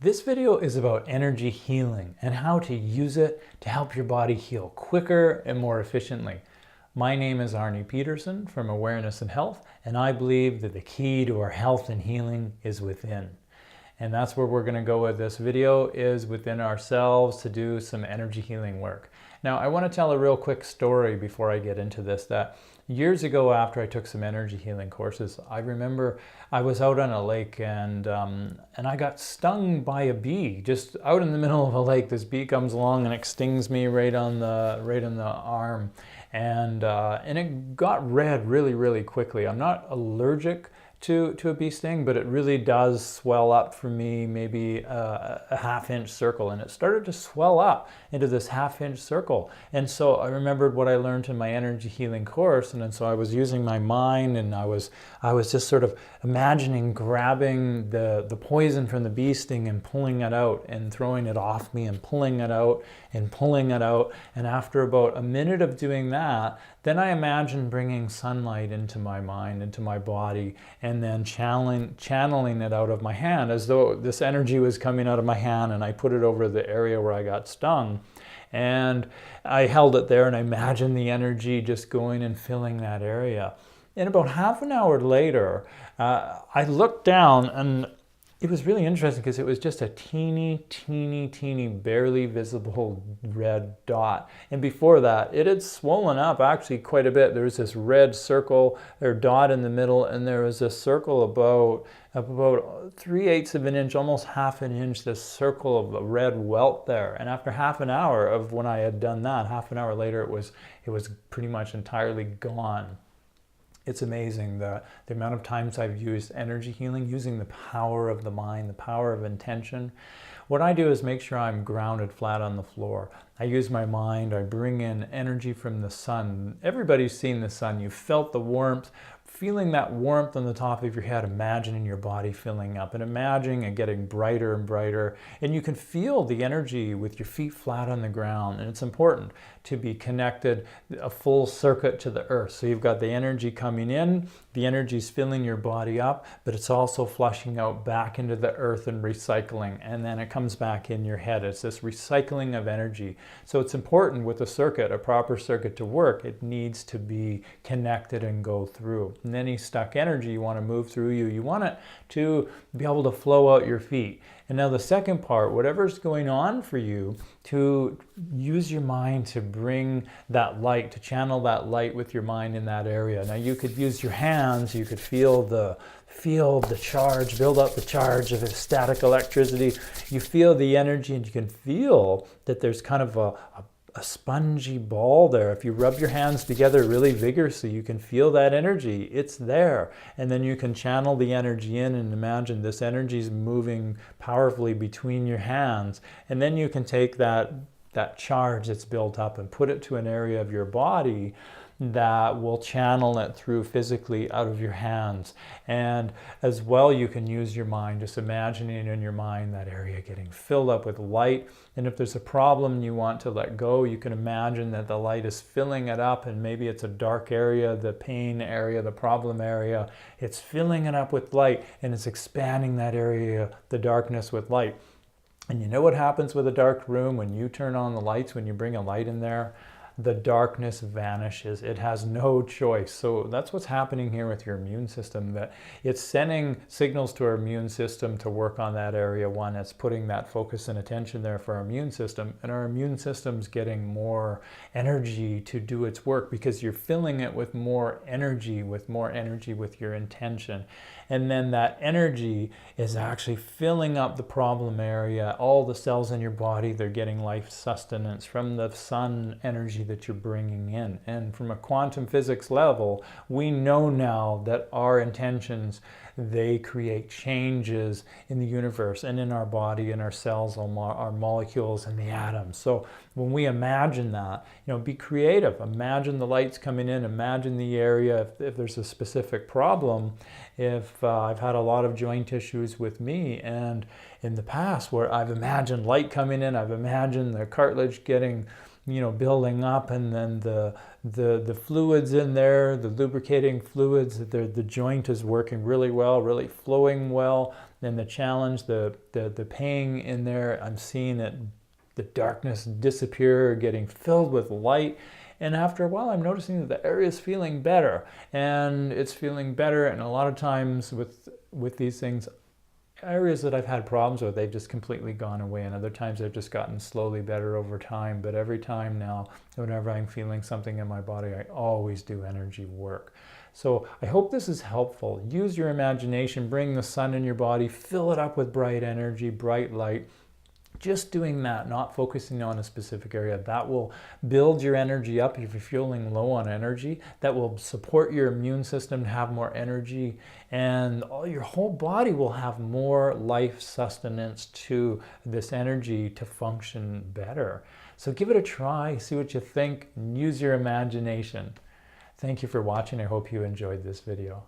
This video is about energy healing and how to use it to help your body heal quicker and more efficiently. My name is Arne Pedersen from Awareness and Health, and I believe that the key to our health and healing is within. And that's where we're going to go with this video, is within ourselves to do some energy healing work. Now, I want to tell a real quick story before I get into this, that years ago after I took some energy healing courses, I remember I was out on a lake and I got stung by a bee just out in the middle of a lake. This bee comes along and it stings me right on the arm, and it got red really quickly. I'm not allergic to a bee sting, but it really does swell up for me, maybe a half-inch circle, and it started to swell up into this half-inch circle. And so I remembered what I learned in my energy healing course, and then so I was using my mind, and I was just sort of imagining grabbing the poison from the bee sting and pulling it out and throwing it off me and pulling it out and pulling it out. And after about a minute of doing that, then I imagined bringing sunlight into my mind, into my body, and then channeling it out of my hand as though this energy was coming out of my hand, and I put it over the area where I got stung. And I held it there and I imagined the energy just going and filling that area. And about half an hour later, I looked down, and it was really interesting because it was just a teeny, barely visible red dot. And before that, it had swollen up actually quite a bit. There was this red circle or dot in the middle, and there was a circle about 3/8 of an inch, almost half an inch, this circle of a red welt there. And after half an hour of when I had done that, half an hour later, it was pretty much entirely gone. It's amazing the amount of times I've used energy healing, using the power of the mind, the power of intention. What I do is make sure I'm grounded flat on the floor. I use my mind, I bring in energy from the sun. Everybody's seen the sun. You've felt the warmth, feeling that warmth on the top of your head, imagining your body filling up and imagining it getting brighter and brighter. And you can feel the energy with your feet flat on the ground. And it's important to be connected, a full circuit to the earth. So you've got the energy coming in, the energy is filling your body up, but it's also flushing out back into the earth and recycling. And then it comes back in your head. It's this recycling of energy. So it's important with a circuit, a proper circuit to work, it needs to be connected and go through. And any stuck energy you want to move through you, you want it to be able to flow out your feet. And now the second part, whatever's going on for you, to use your mind to bring that light, to channel that light with your mind in that area. Now you could use your hands, you could feel the charge, build up the charge of static electricity. You feel the energy, and you can feel that there's kind of a spongy ball there. If you rub your hands together really vigorously, you can feel that energy. It's there. And then you can channel the energy in and imagine this energy is moving powerfully between your hands. And then you can take that charge that's built up and put it to an area of your body that will channel it through physically out of your hands. And as well, you can use your mind, just imagining in your mind that area getting filled up with light. And if there's a problem you want to let go, you can imagine that the light is filling it up, and maybe it's a dark area, the pain area, the problem area. It's filling it up with light, and it's expanding that area, the darkness, with light. And you know what happens with a dark room when you turn on the lights, when you bring a light in there? The darkness vanishes. It has no choice. So that's what's happening here with your immune system, that it's sending signals to our immune system to work on that area. One, it's putting that focus and attention there for our immune system, and our immune system's getting more energy to do its work because you're filling it with more energy with your intention. And then that energy is actually filling up the problem area. All the cells in your body, they're getting life sustenance from the sun energy that you're bringing in. And from a quantum physics level, we know now that our intentions, they create changes in the universe and in our body, in our cells, our molecules, and the atoms. So when we imagine that, be creative. Imagine the lights coming in. Imagine the area if there's a specific problem. If I've had a lot of joint issues with me, and in the past where I've imagined light coming in, I've imagined the cartilage getting building up, and then the fluids in there, the lubricating fluids, the joint is working really well, really flowing well. then the challenge, the pain in there, I'm seeing it, the darkness disappear, getting filled with light. And after a while, I'm noticing that the area is feeling better, and it's feeling better. And a lot of times with these things, areas that I've had problems with, they've just completely gone away, and other times they've just gotten slowly better over time. But every time now, whenever I'm feeling something in my body, I always do energy work. So I hope this is helpful. Use your imagination, bring the sun in your body, fill it up with bright energy, bright light. Just doing that, not focusing on a specific area, that will build your energy up if you're feeling low on energy. That will support your immune system to have more energy, and your whole body will have more life sustenance to this energy to function better. So give it a try, see what you think, and use your imagination. Thank you for watching. I hope you enjoyed this video.